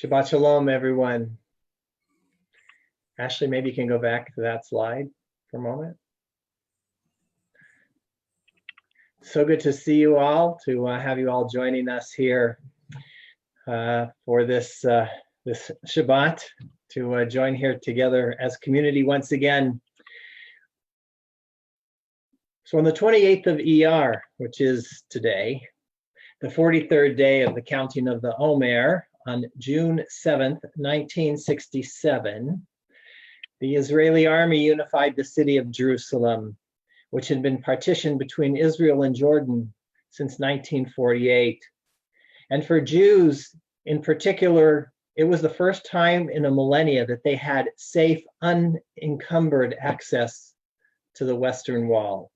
Shabbat Shalom, everyone. Ashley, maybe you can go back to that slide for a moment. So good to see you all, to have you all joining us here for this Shabbat, to join here together as community once again. So on the 28th of ER, which is today, the 43rd day of the counting of the Omer, on June 7th, 1967, the Israeli army unified the city of Jerusalem, which had been partitioned between Israel and Jordan since 1948. And for Jews in particular, it was the first time in a millennia that they had safe, unencumbered access to the Western Wall.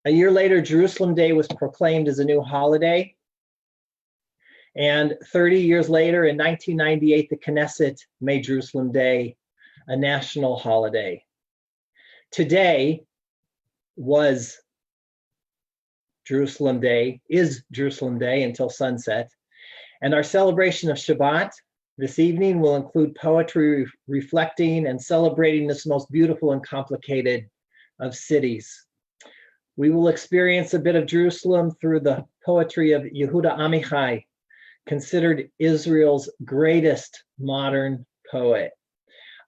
A year later, Jerusalem Day was proclaimed as a new holiday. And 30 years later, in 1998, the Knesset made Jerusalem Day a national holiday. Today was Jerusalem Day, is Jerusalem Day until sunset. And our celebration of Shabbat this evening will include poetry reflecting and celebrating this most beautiful and complicated of cities. We will experience a bit of Jerusalem through the poetry of Yehuda Amichai, considered Israel's greatest modern poet.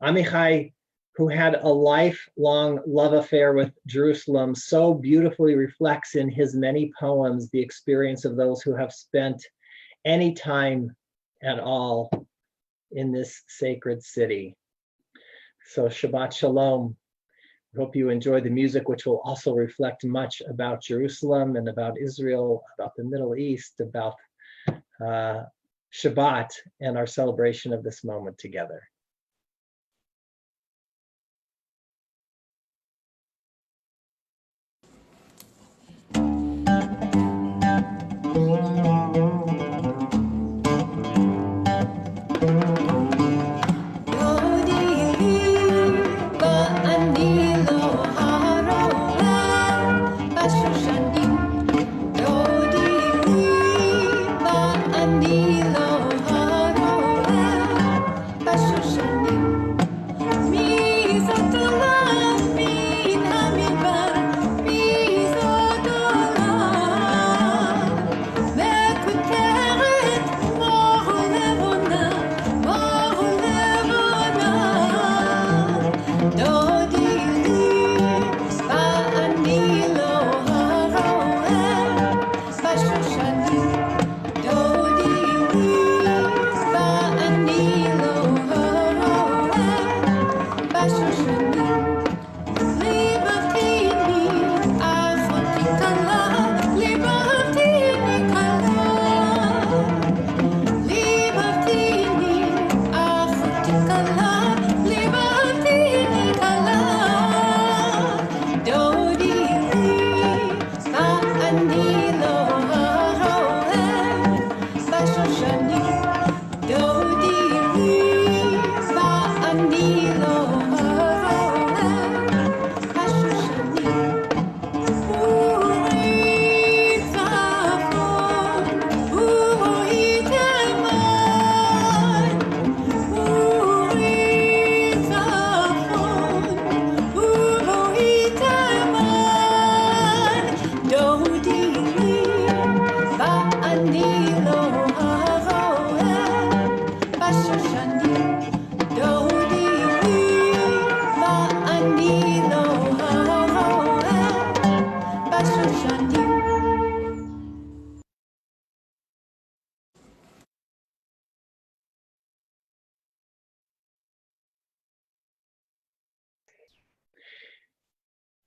Amichai, who had a lifelong love affair with Jerusalem, so beautifully reflects in his many poems the experience of those who have spent any time at all in this sacred city. So Shabbat Shalom. I hope you enjoy the music, which will also reflect much about Jerusalem and about Israel, about the Middle East, about Shabbat and our celebration of this moment together.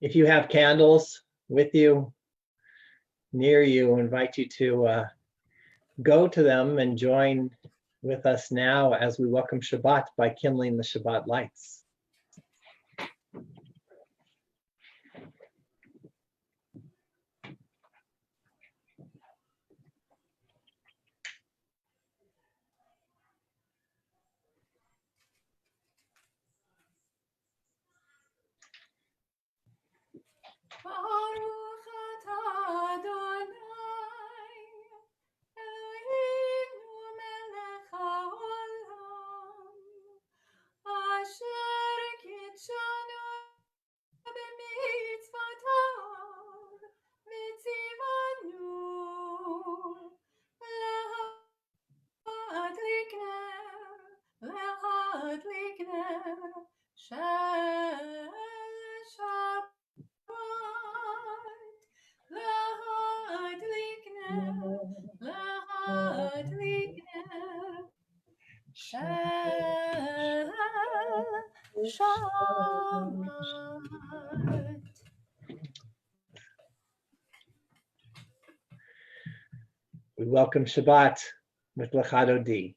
If you have candles with you, near you, I invite you to go to them and join with us now as we welcome Shabbat by kindling the Shabbat lights. Baruch atah Adonai, Eloheinu We welcome Shabbat with Lachado D.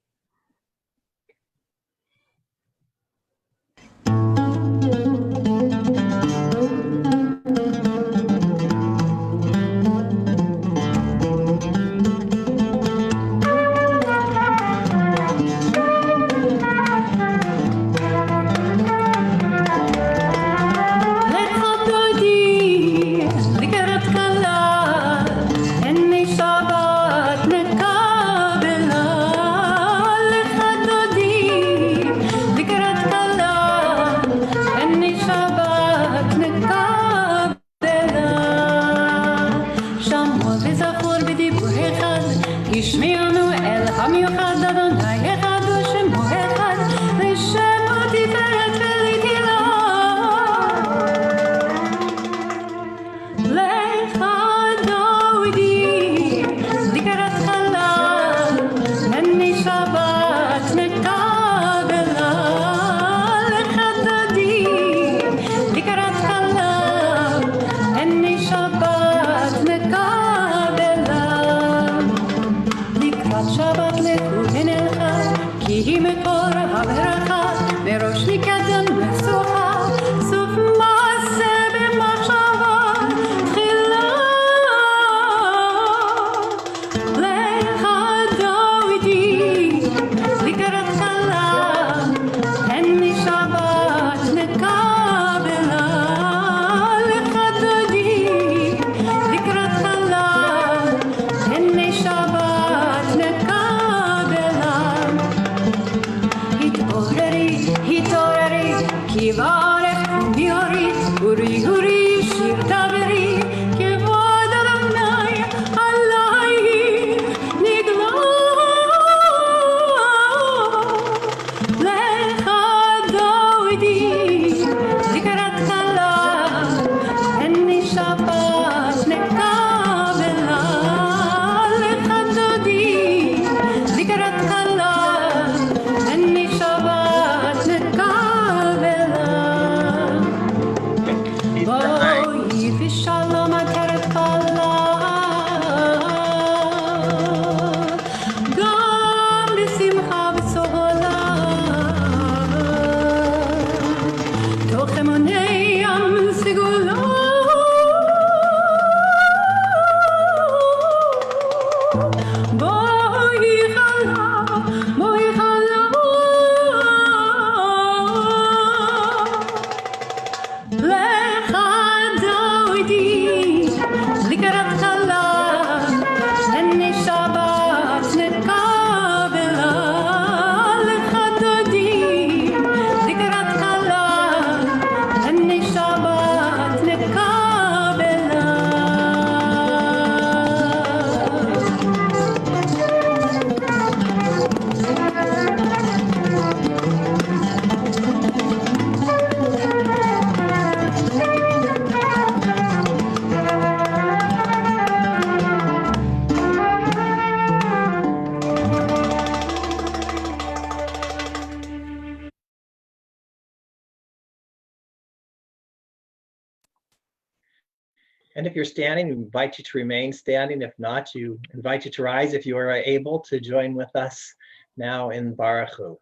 And if you're standing, we invite you to remain standing. If not, you invite you to rise if you are able to join with us now in Baruch Hu.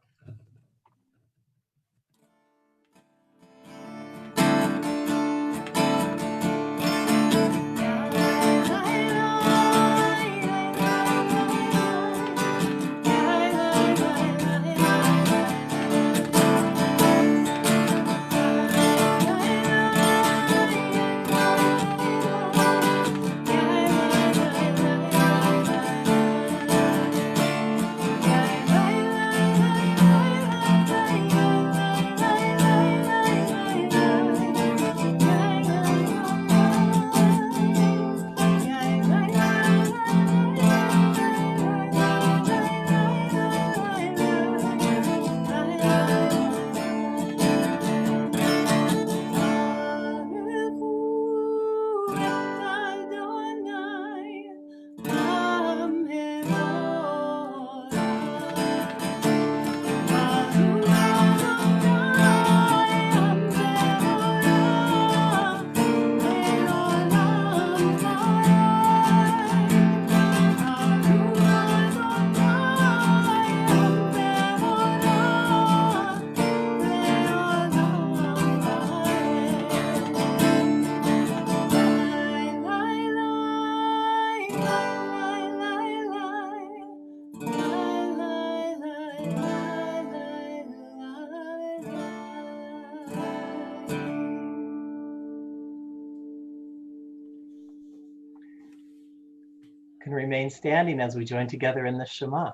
can remain standing as we join together in the Shema.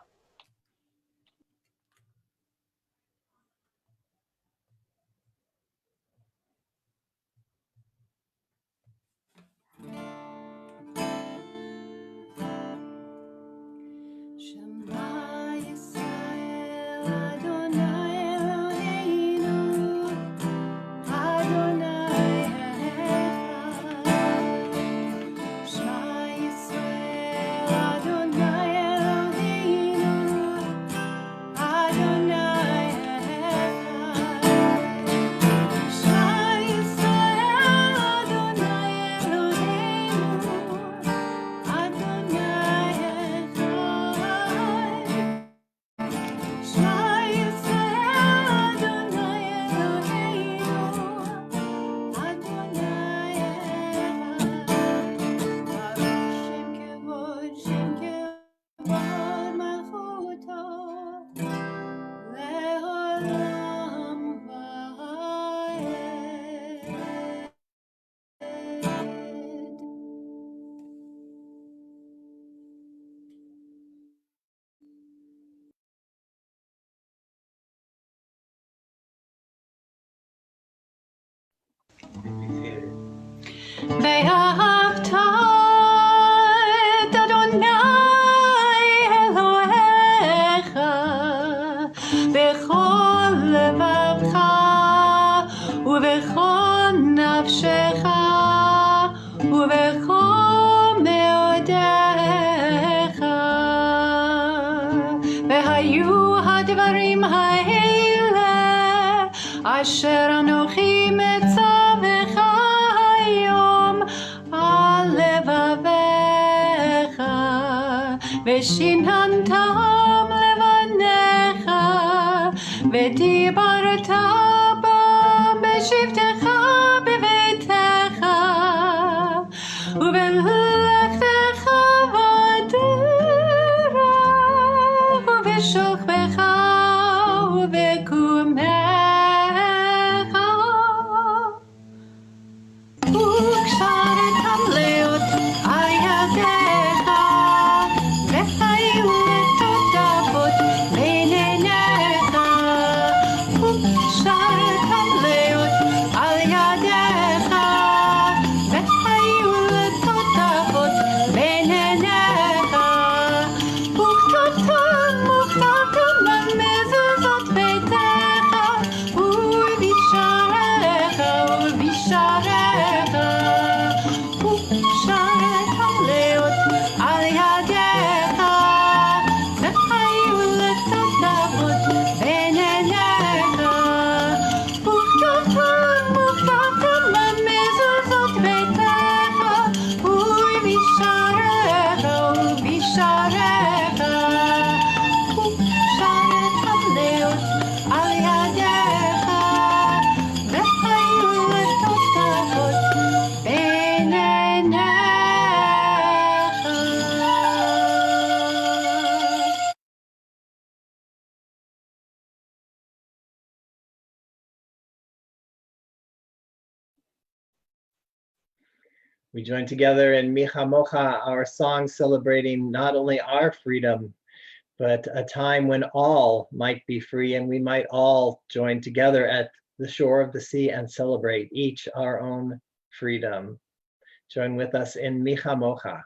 ואהבת את אדוני אלוהיך בכל לבבך ובכל נפשך ובכל מאודיך. והיו הדברים האלה אשר אנוכי מצווך היום על לבביך, ושיננתם לבניך, ודיברת בם בשבתך בביתך, ובלכתך בדרך, ובשוכבך ובקומך. וקשרתם להיות על ידיך, והיו לטוטפות בין עיניך. וקשרתם להיות על ידיך, והיו לטוטפות בין עיניך. וכתבתם במזוזות ביתך ובשעריך ובשעריך. וקשרתם להיות על ידיך, והיו לטוטפות בין עיניך. וכתבתם במזוזות ביתך ובשעריך ובשעריך. וקשרתם להיות על ידיך, והיו לטוטפות בין עיניך. We join together in Micha Mocha, our song celebrating not only our freedom, but a time when all might be free and we might all join together at the shore of the sea and celebrate each our own freedom. Join with us in Micha Mocha.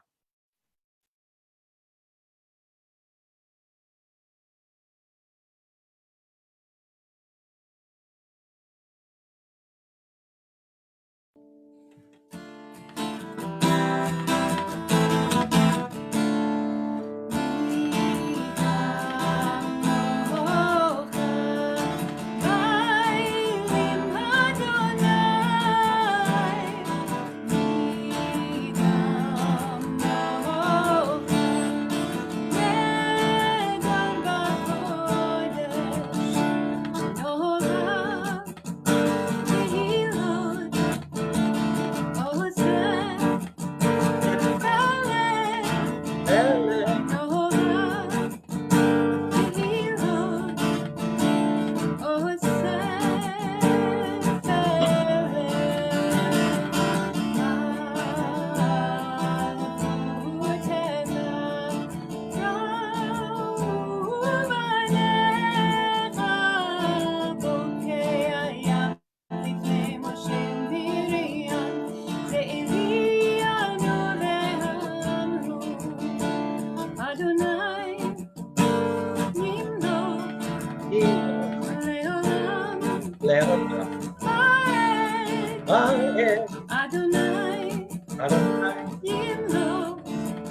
Adonai,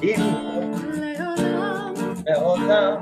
לעולם לעולם.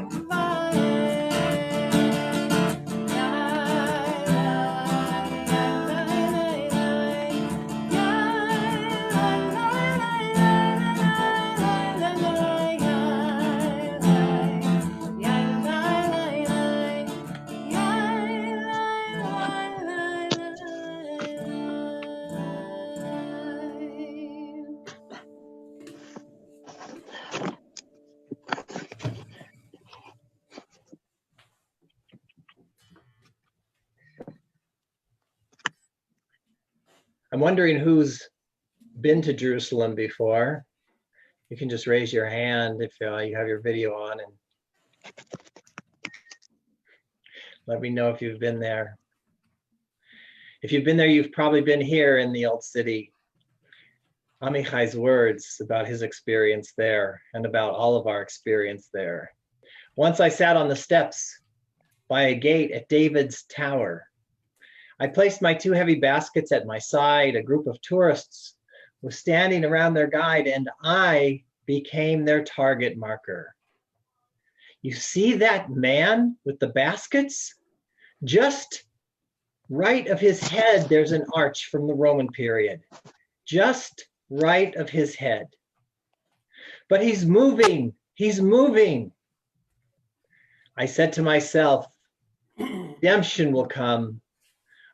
I'm wondering who's been to Jerusalem before. You can just raise your hand if you have your video on and let me know if you've been there. If you've been there, you've probably been here in the Old City. Amichai's words about his experience there and about all of our experience there. Once I sat on the steps by a gate at David's Tower. I placed my 2 heavy baskets at my side. A group of tourists was standing around their guide, and I became their target marker. You see that man with the baskets? Just right of his head, there's an arch from the Roman period. Just right of his head. But he's moving. He's moving. I said to myself, redemption will come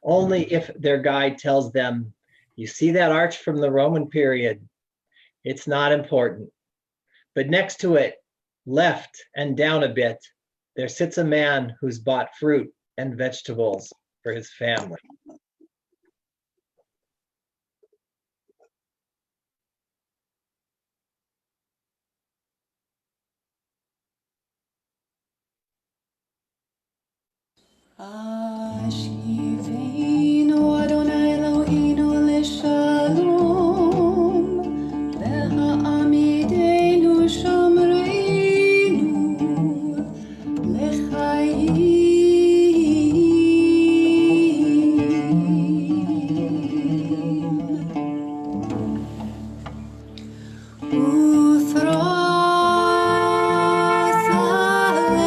only if their guide tells them, you see that arch from the Roman period? It's not important. But next to it, left and down a bit, there sits a man who's bought fruit and vegetables for his family. Ashkivenu Adonai Eloheinu leshalom, v'ha'amidenu shomreinu l'chaim. Uthros aleinu,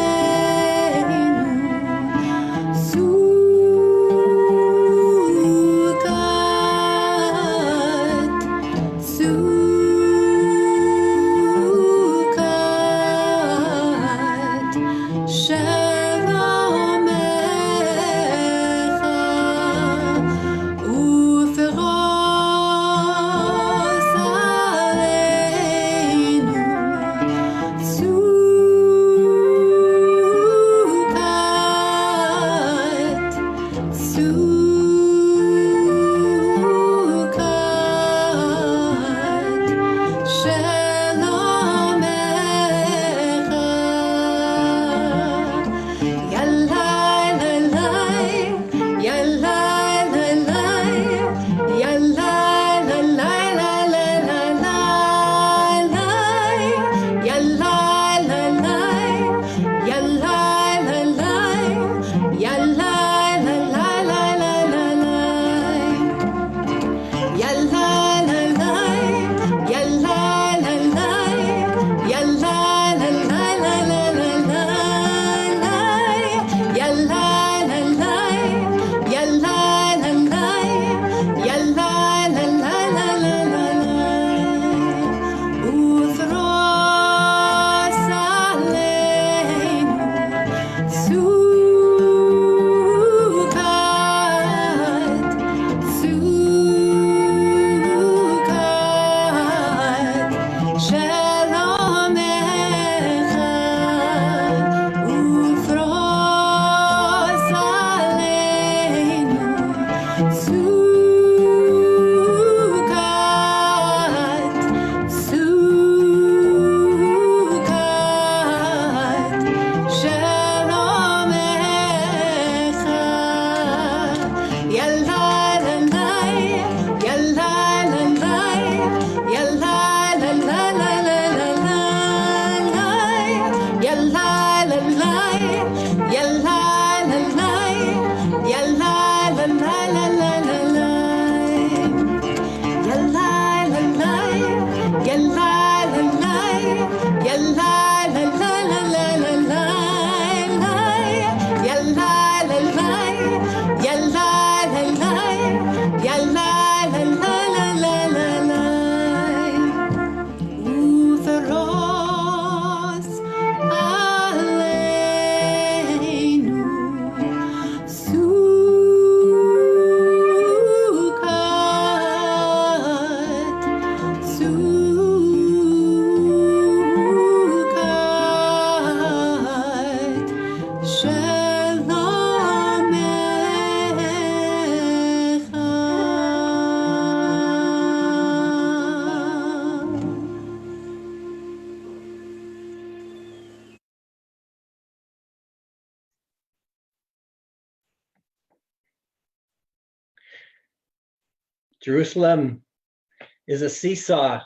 Jerusalem is a seesaw.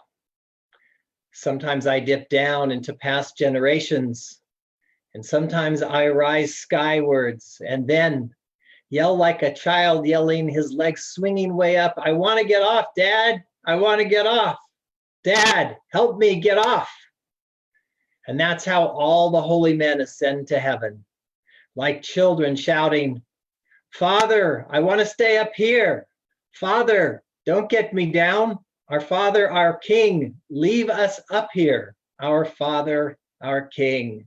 Sometimes I dip down into past generations, and sometimes I rise skywards and then yell like a child yelling, his legs swinging way up. I want to get off, Dad. I want to get off. Dad, help me get off. And that's how all the holy men ascend to heaven, like children shouting, Father, I want to stay up here. Father, don't get me down. Our Father, our King, leave us up here. Our Father, our King.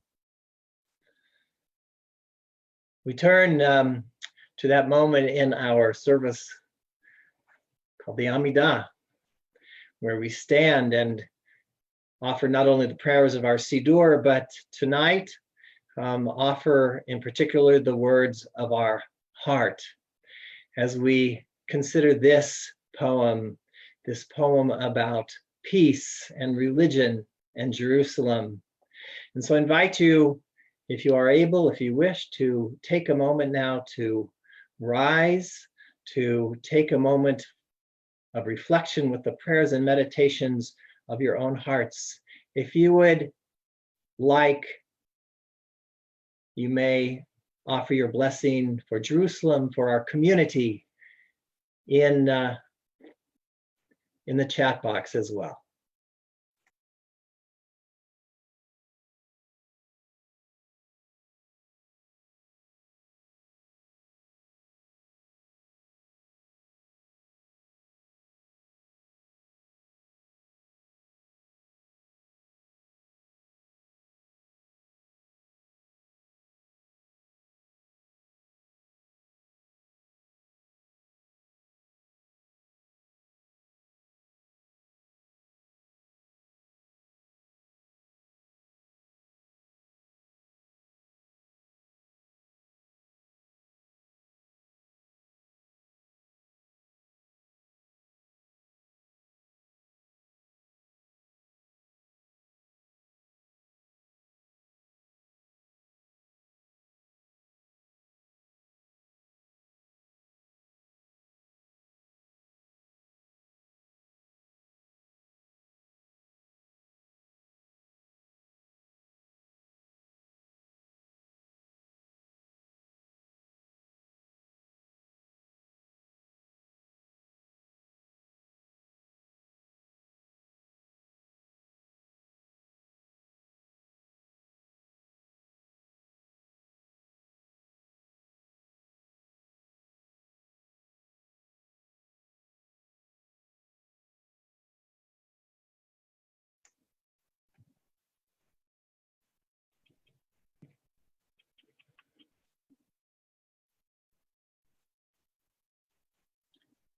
We turn to that moment in our service called the Amidah, where we stand and offer not only the prayers of our Siddur, but tonight offer in particular the words of our heart as we consider this poem about peace and religion and Jerusalem. And so I invite you, if you are able, if you wish, to take a moment now to rise, to take a moment of reflection with the prayers and meditations of your own hearts. If you would like, you may offer your blessing for Jerusalem, for our community in the chat box as well.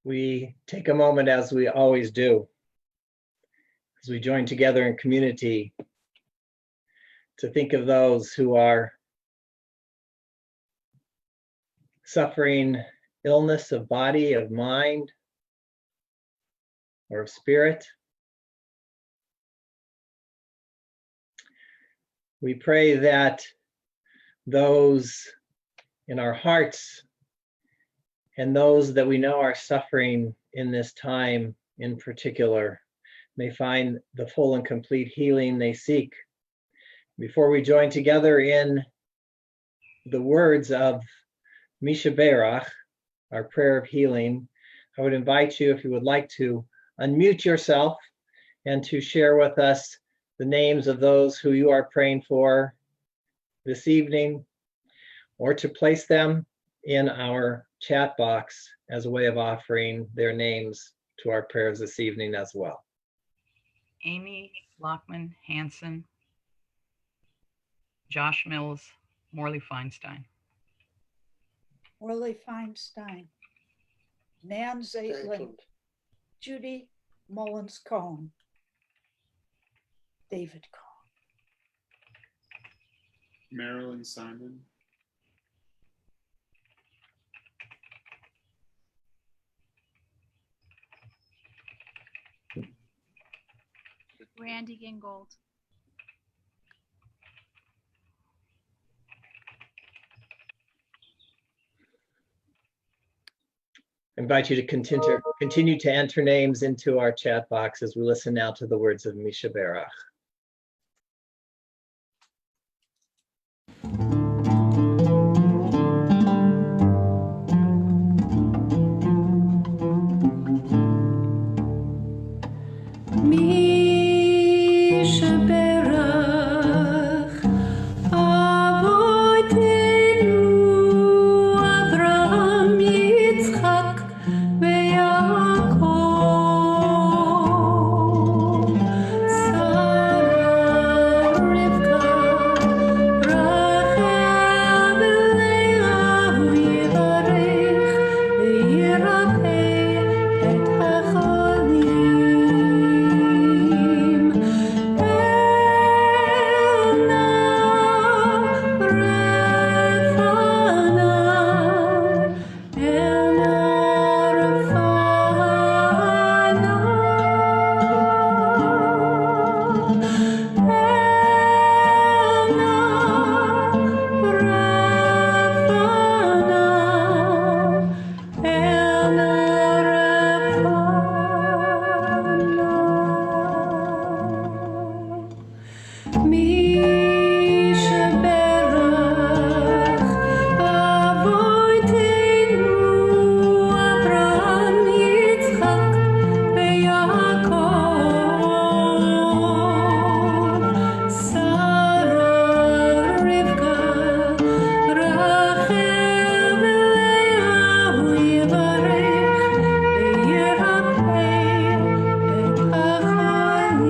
We take a moment, as we always do, as we join together in community, to think of those who are suffering illness of body, of mind, or of spirit. We pray that those in our hearts and those that we know are suffering in this time in particular may find the full and complete healing they seek. Before we join together in the words of Misha Berach, our prayer of healing, I would invite you, if you would like, to unmute yourself and to share with us the names of those who you are praying for this evening, or to place them in our chat box as a way of offering their names to our prayers this evening as well. Amy Lockman Hansen, Josh Mills, Morley Feinstein. Morley Feinstein, Nan Zaitling, Judy Mullins Cohn, David Cohn. Marilyn Simon, Randy Gingold. And invite you to continue to enter names into our chat box as we listen now to the words of Misha Berach. Misha Berach Avoteinu Avraham Yitzchak veYaakov Sarah Rivka Rachel v'Leah Yivarech v'yirapeh et hacholim Elna Refana Elna Misha Berach Avoteinu Avraham Yitzchak veYaakov Sarah Rivka Rachel v'Leah Yivarech v'yirapeh et hacholim.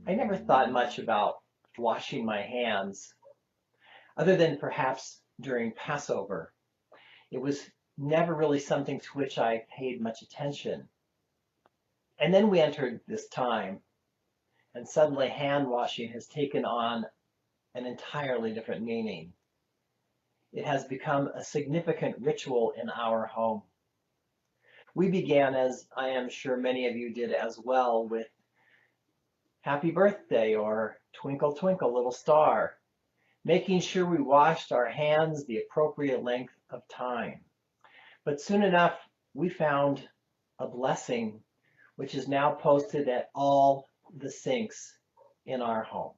I never thought much about washing my hands, other than perhaps during Passover. It was never really something to which I paid much attention. And then we entered this time, and suddenly hand washing has taken on an entirely different meaning. It has become a significant ritual in our home. We began, as I am sure many of you did as well, with happy birthday or twinkle, twinkle, little star, making sure we washed our hands the appropriate length of time. But soon enough, we found a blessing, which is now posted at all the sinks in our home.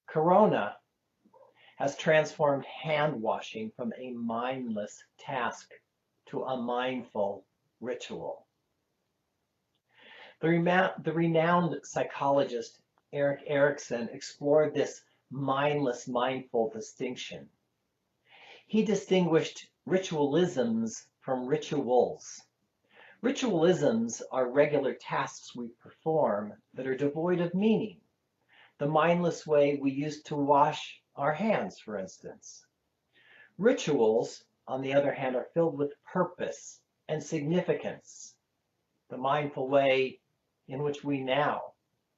Corona has transformed hand washing from a mindless task to a mindful ritual. The renowned psychologist Erik Erikson explored this mindless, mindful distinction. He distinguished ritualisms from rituals. Ritualisms are regular tasks we perform that are devoid of meaning. The mindless way we used to wash our hands, for instance. Rituals, on the other hand, are filled with purpose and significance. The mindful way in which we now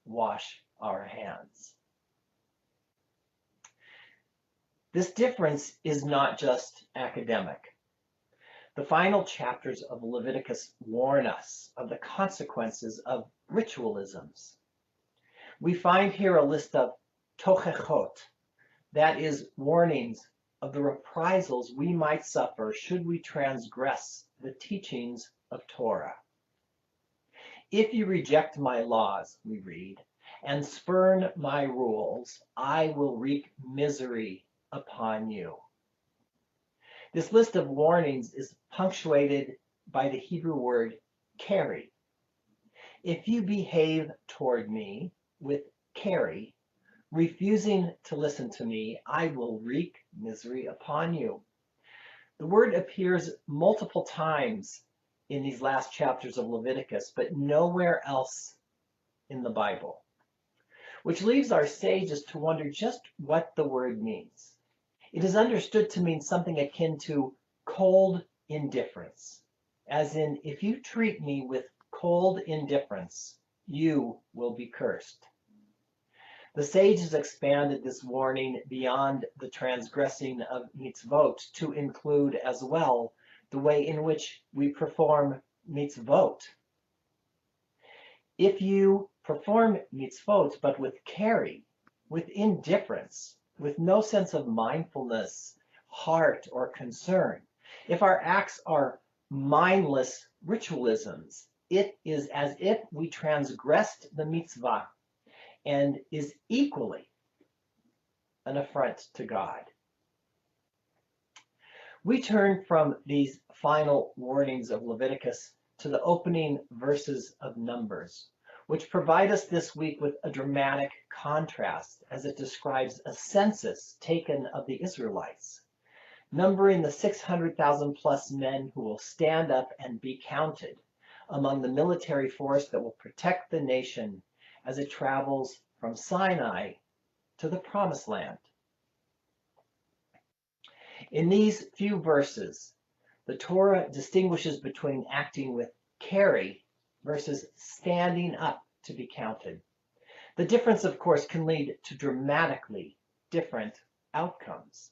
wash our hands. This difference is not just academic. The final chapters of Leviticus warn us of the consequences of ritualisms. We find here a list of tochechot, that is, warnings of the reprisals we might suffer should we transgress the teachings of Torah. If you reject my laws, we read, and spurn my rules, I will wreak misery upon you. This list of warnings is punctuated by the Hebrew word carry. If you behave toward me with carry, Refusing to listen to me, I will wreak misery upon you. The word appears multiple times in these last chapters of Leviticus, but nowhere else in the Bible, which leaves our sages to wonder just what the word means. It is understood to mean something akin to cold indifference, as in, if you treat me with cold indifference, you will be cursed. The sages expanded this warning beyond the transgressing of mitzvot to include as well the way in which we perform mitzvot. If you perform mitzvot but with carry, with indifference, with no sense of mindfulness, heart, or concern, if our acts are mindless ritualisms, it is as if we transgressed the mitzvah and is equally an affront to God. We turn from these final warnings of Leviticus to the opening verses of Numbers, which provide us this week with a dramatic contrast as it describes a census taken of the Israelites, numbering the 600,000 plus men who will stand up and be counted among the military force that will protect the nation as it travels from Sinai to the Promised Land. In these few verses, the Torah distinguishes between acting with carry versus standing up to be counted. The difference, of course, can lead to dramatically different outcomes.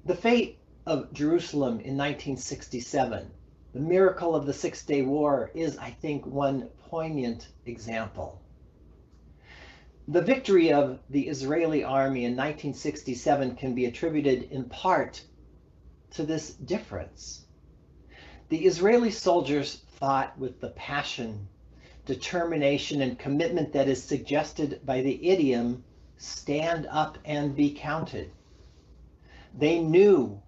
The fate of Jerusalem in 1967, the miracle of the Six-Day War, is, I think, one poignant example. The victory of the Israeli army in 1967 can be attributed in part to this difference. The Israeli soldiers fought with the passion, determination, and commitment that is suggested by the idiom, stand up and be counted. They knew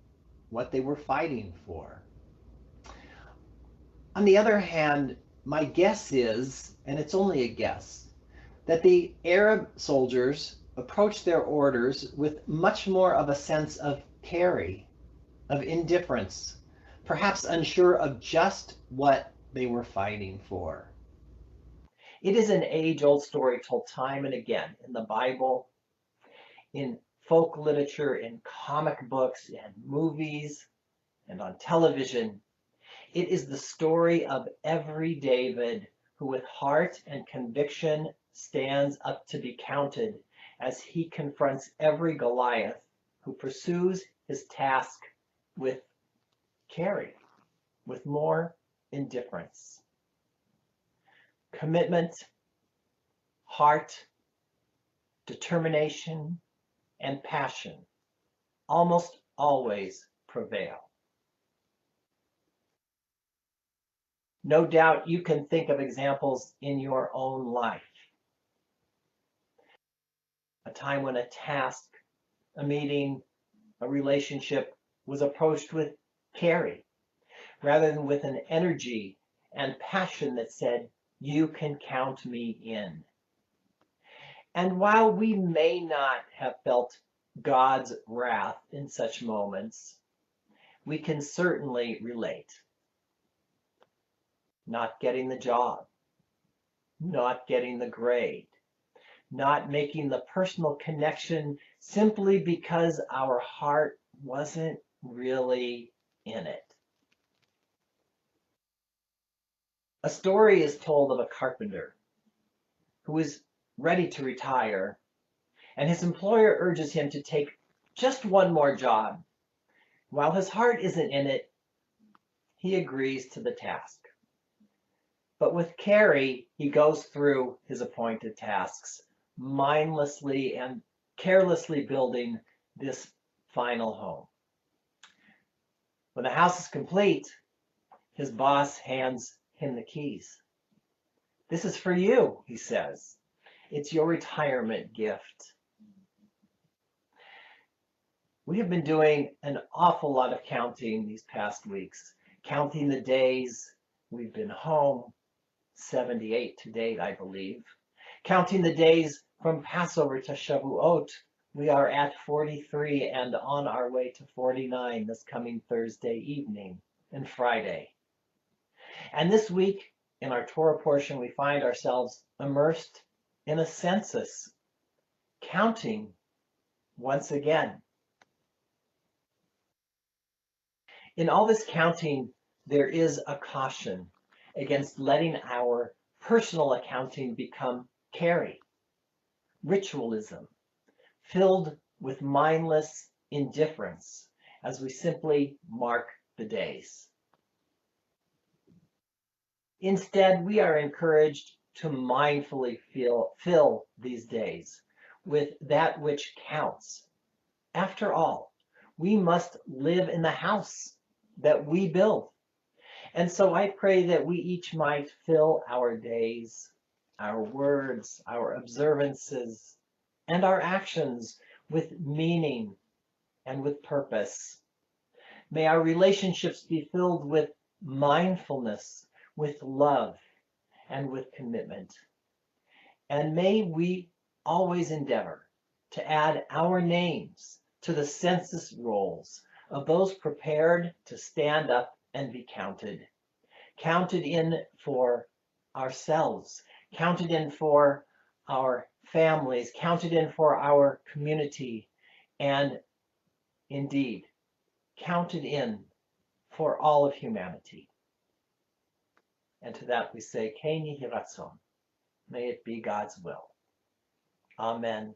what they were fighting for. On the other hand, my guess is, and it's only a guess, that the Arab soldiers approached their orders with much more of a sense of carry, of indifference, perhaps unsure of just what they were fighting for. It is an age-old story told time and again in the Bible, in folk literature, in comic books, and movies, and on television. It is the story of every David who with heart and conviction stands up to be counted as he confronts every Goliath who pursues his task with carry, with more indifference. Commitment, heart, determination, and passion almost always prevail. No doubt you can think of examples in your own life. A time when a task, a meeting, a relationship was approached with carry, rather than with an energy and passion that said, you can count me in. And while we may not have felt God's wrath in such moments, we can certainly relate. Not getting the job, not getting the grade, not making the personal connection simply because our heart wasn't really in it. A story is told of a carpenter who is ready to retire, and his employer urges him to take just one more job. While his heart isn't in it, he agrees to the task. But with carry, he goes through his appointed tasks, mindlessly and carelessly building this final home. When the house is complete, his boss hands him the keys. This is for you, he says. It's your retirement gift. We have been doing an awful lot of counting these past weeks, counting the days we've been home, 78 to date, I believe, Counting the days from Passover to Shavuot, we are at 43 and on our way to 49 this coming Thursday evening and Friday. And this week, in our Torah portion, we find ourselves immersed in a census, counting once again. In all this counting, there is a caution against letting our personal accounting become carry, ritualism, filled with mindless indifference as we simply mark the days. Instead, we are encouraged to mindfully fill these days with that which counts. After all, we must live in the house that we build. And so I pray that we each might fill our days, our words, our observances, and our actions with meaning and with purpose. May our relationships be filled with mindfulness, with love, and with commitment. And may we always endeavor to add our names to the census rolls of those prepared to stand up and be counted. Counted in for ourselves, counted in for our families, counted in for our community, and indeed, counted in for all of humanity. And to that we say, Ken Yehi Ratzon, may it be God's will. Amen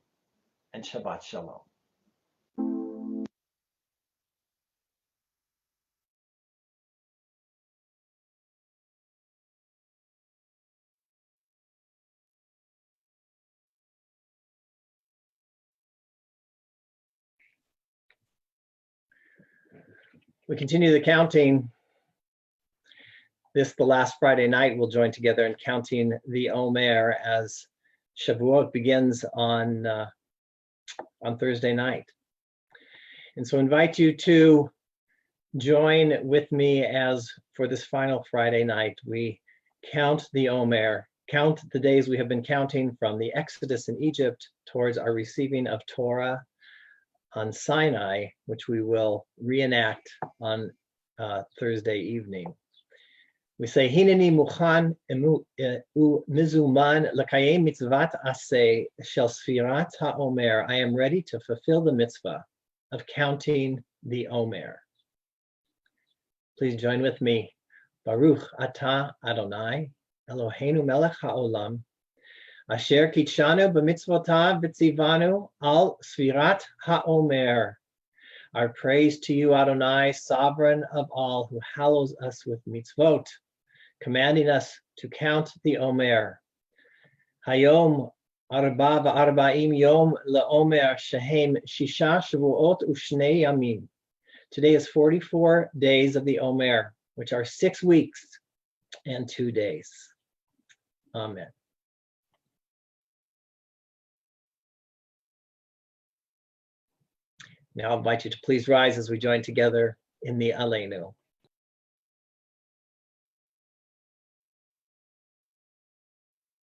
and Shabbat Shalom. We continue the counting. The last Friday night, we'll join together in counting the Omer as Shavuot begins on Thursday night. And so I invite you to join with me as for this final Friday night, we count the Omer, count the days we have been counting from the Exodus in Egypt towards our receiving of Torah on Sinai, which we will reenact on Thursday evening. We say, Hineni muchan mizuman l'kayem mitzvat aseh shel sfirat ha'omer. I am ready to fulfill the mitzvah of counting the Omer. Please join with me. Baruch atah Adonai, Eloheinu melech ha'olam, asher kitshanu b'mitzvotav v'tzivanu al sfirat ha'omer. Our praise to you, Adonai, sovereign of all, who hallows us with mitzvot, commanding us to count the Omer. Hayom arba v'arba'im yom le'omer shehem shisha shavuot u'shnei yamim. Today is 44 days of the Omer, which are 6 weeks and 2 days. Amen. Now I invite you to please rise as we join together in the Aleinu.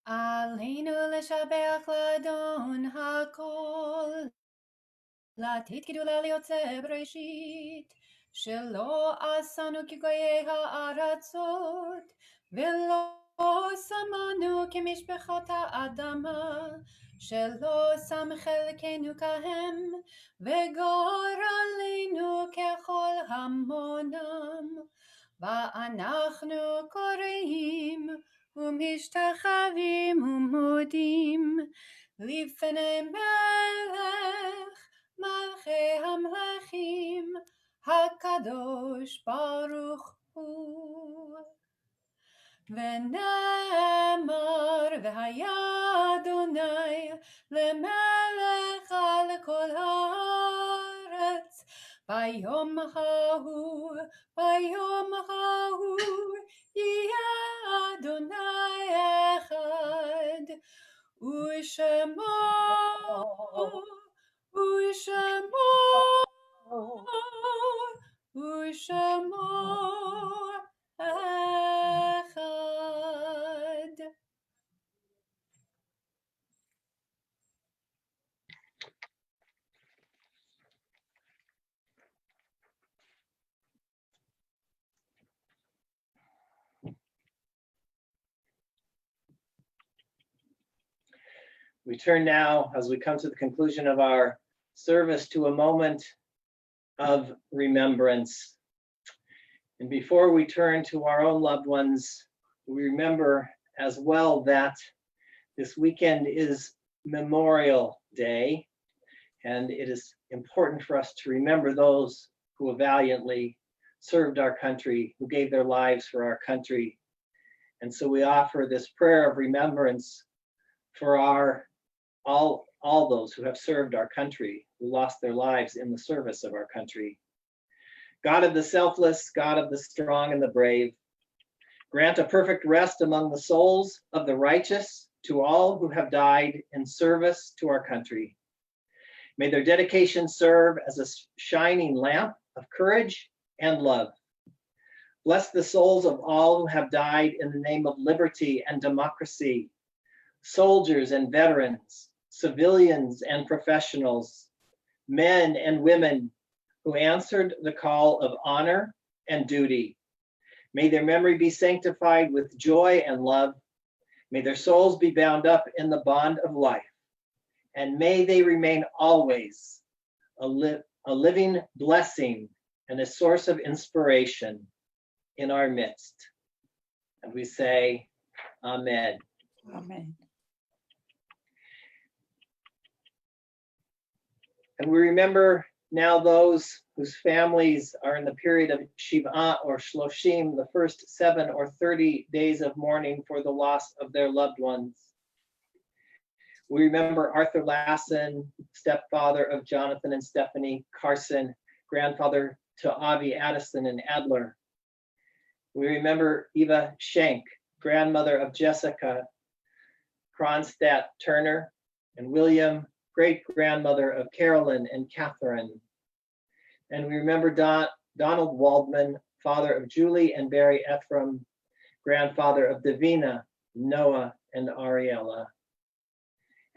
עלינו לשבח לאדון הכל, לתת גדולה ליוצא בראשית, שלא עשנו כגויי הארצות, ולא שמנו כמשפחות האדמה, שלא שם חלקנו כהם, וגורלנו ככל המונם, ואנחנו קוראים ומשתחווים ומודים לפני מלך מלכי המלכים הקדוש ברוך הוא. ונאמר והיה אדוני למלך על כל הארץ ביום ההוא יהיה אדוני אחד ושמו אחד. We turn now, as we come to the conclusion of our service, to a moment of remembrance. And before we turn to our own loved ones, we remember as well that this weekend is Memorial Day, and it is important for us to remember those who have valiantly served our country, who gave their lives for our country. And so we offer this prayer of remembrance for all those who have served our country, who lost their lives in the service of our country. God of the selfless, God of the strong and the brave, grant a perfect rest among the souls of the righteous to all who have died in service to our country. May their dedication serve as a shining lamp of courage and love. Bless the souls of all who have died in the name of liberty and democracy, soldiers and veterans, civilians and professionals, men and women who answered the call of honor and duty. May their memory be sanctified with joy and love. May their souls be bound up in the bond of life. And may they remain always a living blessing and a source of inspiration in our midst. And we say, Amen. Amen. And we remember now those whose families are in the period of Shiv'ah or Shloshim, the first 7 or 30 days of mourning for the loss of their loved ones. We remember Arthur Lassen, stepfather of Jonathan and Stephanie Carson, grandfather to Avi Addison and Adler. We remember Eva Schenk, grandmother of Jessica Kronstadt Turner, and William, great-grandmother of Carolyn and Catherine. And we remember Donald Waldman, father of Julie and Barry Ephraim, grandfather of Davina, Noah, and Ariella.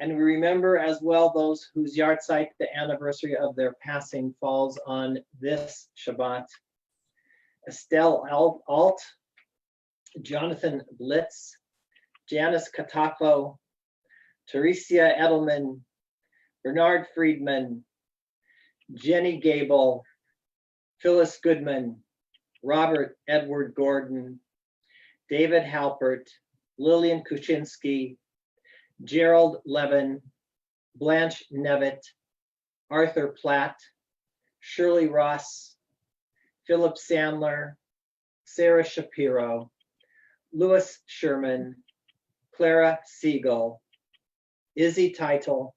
And we remember as well those whose yahrzeit, the anniversary of their passing, falls on this Shabbat. Estelle Alt, Jonathan Blitz, Janice Catafo, Teresia Edelman, Bernard Friedman, Jenny Gable, Phyllis Goodman, Robert Edward Gordon, David Halpert, Lillian Kuczynski, Gerald Levin, Blanche Nevitt, Arthur Platt, Shirley Ross, Philip Sandler, Sarah Shapiro, Louis Sherman, Clara Siegel, Izzy Title,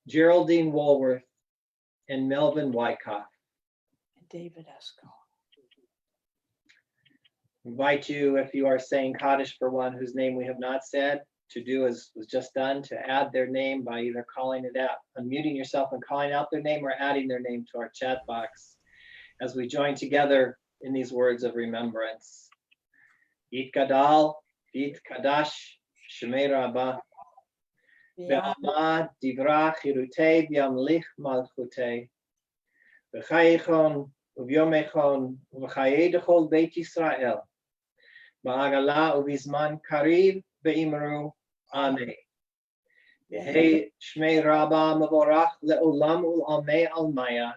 Geraldine Woolworth, and Melvin Wyckoff. David Escott. Invite you, if you are saying Kaddish for one whose name we have not said, to do as was just done, to add their name by either calling it out, unmuting yourself and calling out their name, or adding their name to our chat box as we join together in these words of remembrance. Yit Gadal, Yit Kadash, Shemei Rabbah, Be'ama Divra Chirutei B'yamlich Malchutei, B'chayechon Uvyomechon U'v'chayei Dechol Beit Yisrael, Ba'agala U'vizman Kariv Be'imru Amen. Yehi Shmei Rabbah Mavorach Le'olam Ul'amei Almaya,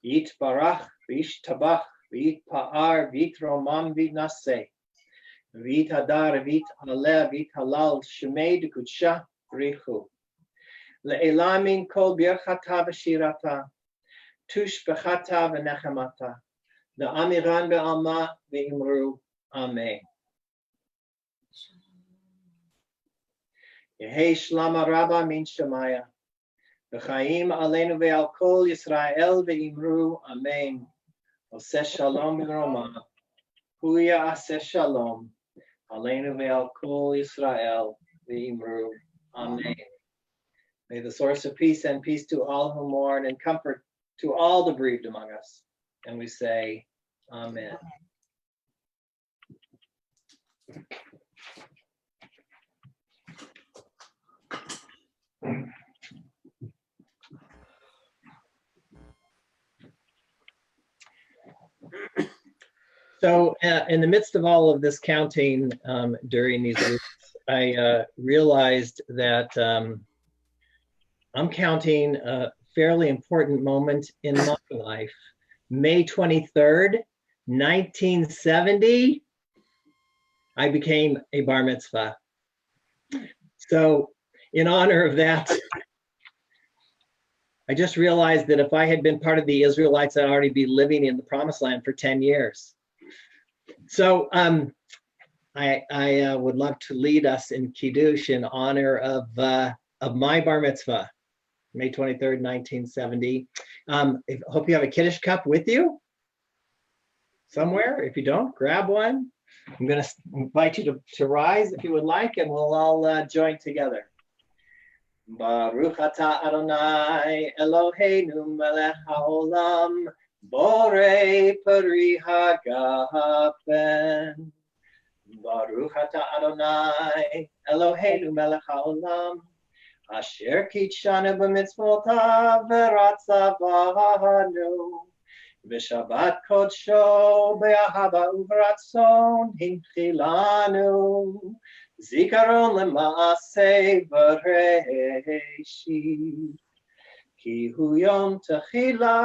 Yit Barach V'ish Tabach V'yit Pa'ar V'yit Romam V'naseh, V'yit Hadar V'yit Aleh V'yit Halal Shmei D'Kudsha Richu. Le'elamin Kol Birchata V'shirata, Tush B'chata V'nechemata, Le'amiran Be'alma V'imru Amen. Yehi Shlama Rabba Min Shemaya, V'chaim Aleinu Ve'al Kol Yisrael Ve'imru Amen. Oseh Shalom V'roma, Huya Aseh Shalom, Aleinu Ve'al Kol Yisrael Ve'imru Amen. May the source of peace send peace to all who mourn and comfort to all the bereaved among us. And we say, Amen. So in the midst of all of this counting during these weeks, I realized that I'm counting a fairly important moment in my life. May 23rd, 1970, I became a bar mitzvah. So in honor of that, I just realized that if I had been part of the Israelites, I'd already be living in the promised land for 10 years. So I would love to lead us in Kiddush in honor of my bar mitzvah, May 23rd, 1970. Hope you have a Kiddush cup with you somewhere. If you don't, grab one. I'm going to invite you to rise if you would like, and we'll all join together. Baruch atah Adonai Eloheinu melech haolam borei peri hagafen. Baruch atah Adonai Eloheinu melech haolam asher kitshanu b'mitzvotav v'ratza banu v'shabbat kodsho be'ahava uv'ratzon hinchilanu zikaron lema'aseh v'reishit ki hu yom techila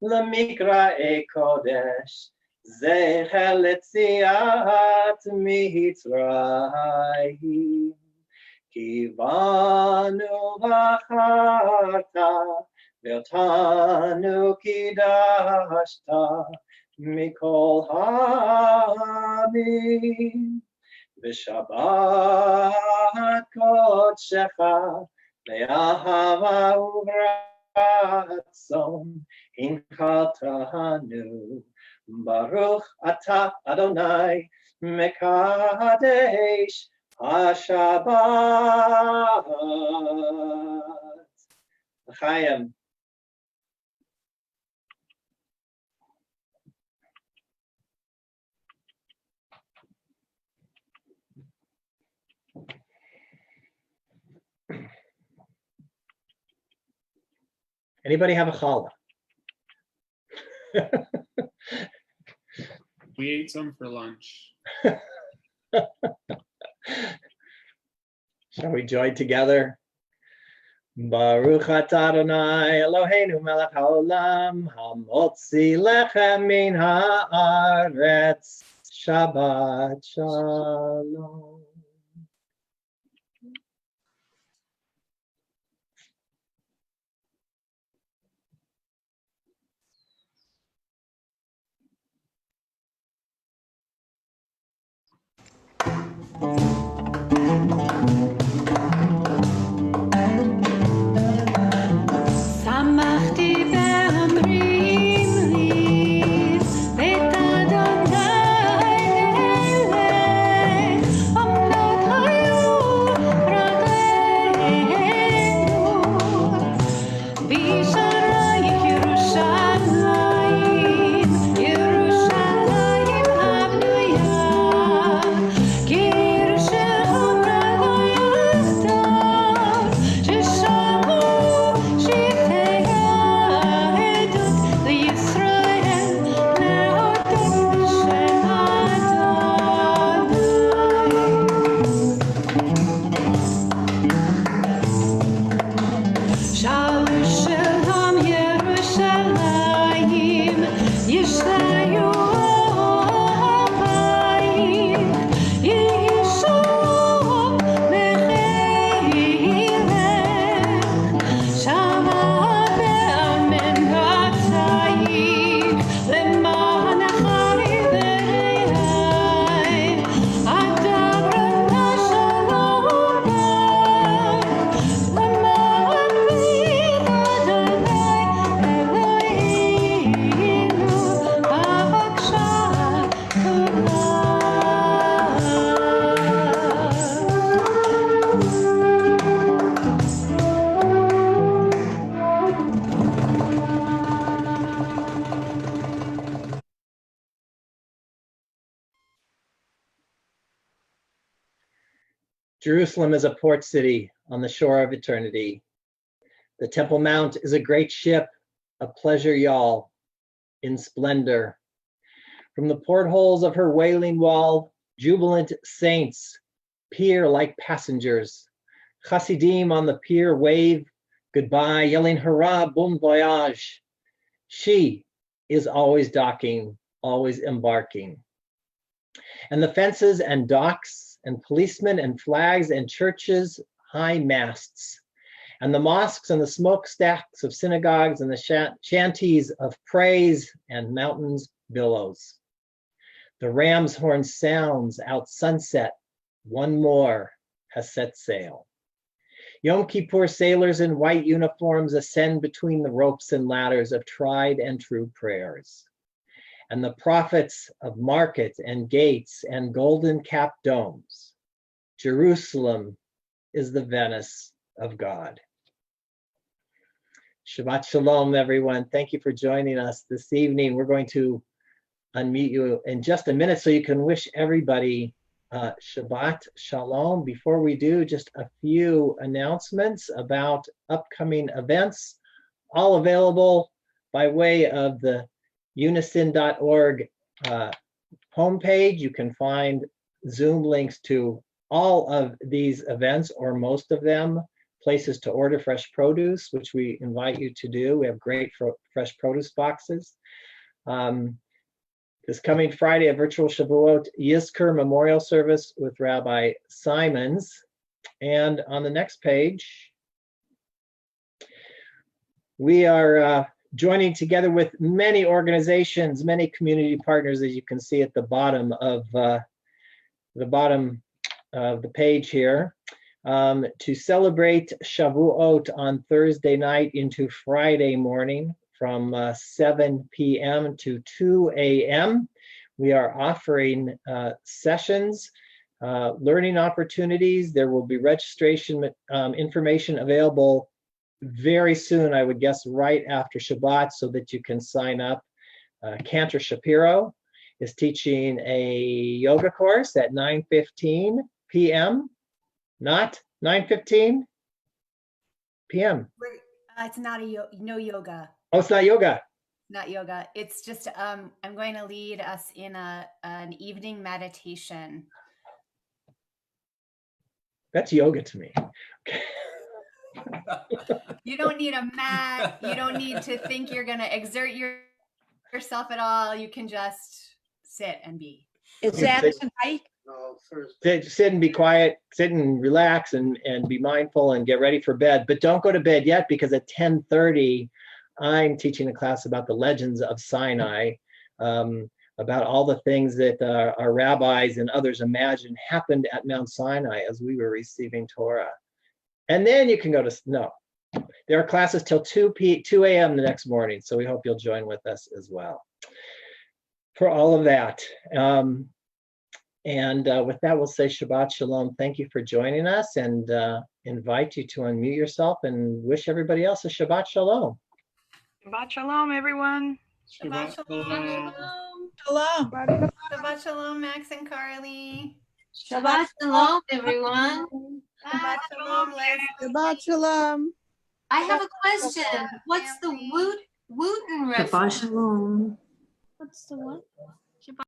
lemikra'e kodesh zecher letziat mitzrayim ki banu v'acharta v'otanu kidashta mikol ha'amim v'shabbat kodshecha be'ahava uv'ratzon hinchaltanu Baruch atah Adonai mekadesh HaShabbat. Chaim. Anybody have a challah? We ate some for lunch. Shall we join together? Baruch atah Adonai Eloheinu melech haolam hamotzi lechem min haaretz Shabbat shalom. שמחתי ואומרים לי בית אדוני נלך עמלות היו רגלינו בישרייך ירושלים ירושלים הבנויה קיר של חומרה לא יחדל ששמו שבטי העדות לישראל להודות בשם אדוני. שלום ירושלים ישליו הבית ישוב לחילך שמה באמן רצייך למען אחי ורעי אדברה שלום למען בית אדוני אלוהינו הבקשה טובה. Jerusalem is a port city on the shore of eternity. The Temple Mount is a great ship, a pleasure yawl in splendor. From the portholes of her wailing wall, jubilant saints pier like passengers. Hasidim on the pier wave goodbye, yelling hurrah, bon voyage. She is always docking, always embarking. And the fences and docks and policemen and flags and churches, high masts. And the mosques and the smokestacks of synagogues and the shanties of praise and mountains billows. The ram's horn sounds out sunset. One more has set sail. Yom Kippur sailors in white uniforms ascend between the ropes and ladders of tried and true prayers. And the prophets of market and gates and golden capped domes. Jerusalem is the Venice of God. Shabbat Shalom, everyone. Thank you for joining us this evening. We're going to unmute you in just a minute so you can wish everybody Shabbat Shalom. Before we do, just a few announcements about upcoming events, all available by way of the unison.org homepage. You can find Zoom links to all of these events or most of them, places to order fresh produce, which we invite you to do. We have great fresh produce boxes. This coming Friday, a virtual Shavuot Yizkor memorial service with Rabbi Simons. And on the next page, we are joining together with many organizations, many community partners, as you can see at the bottom of the page here, to celebrate Shavuot on Thursday night into Friday morning from 7 p.m. to 2 a.m. We are offering sessions, learning opportunities. There will be registration information available very soon, I would guess right after Shabbat, so that you can sign up. Cantor Shapiro is teaching a yoga course at 9:15 p.m. Not 9:15 p.m. It's not no yoga. Oh, it's not yoga. Not yoga. It's just I'm going to lead us in an evening meditation. That's yoga to me. You don't need a mat. You don't need to think you're going to exert yourself at all. You can just sit and be. Is that tonight? Sit and be quiet, sit and relax and be mindful and get ready for bed. But don't go to bed yet, because at 10:30, I'm teaching a class about the legends of Sinai, about all the things that our rabbis and others imagine happened at Mount Sinai as we were receiving Torah. And then you can go to, no, there are classes till 2 a.m. the next morning. So we hope you'll join with us as well for all of that. With that, we'll say Shabbat Shalom. Thank you for joining us, and invite you to unmute yourself and wish everybody else a Shabbat Shalom. Shabbat Shalom, everyone. Shabbat Shalom. Shalom. Shabbat Shalom, Max and Carly. Shabbat Shalom, everyone. Shabbat Shalom, Liz. Shabbat Shalom. I have a question. What's the Wooten Shabbat reference? Shalom. What's the what?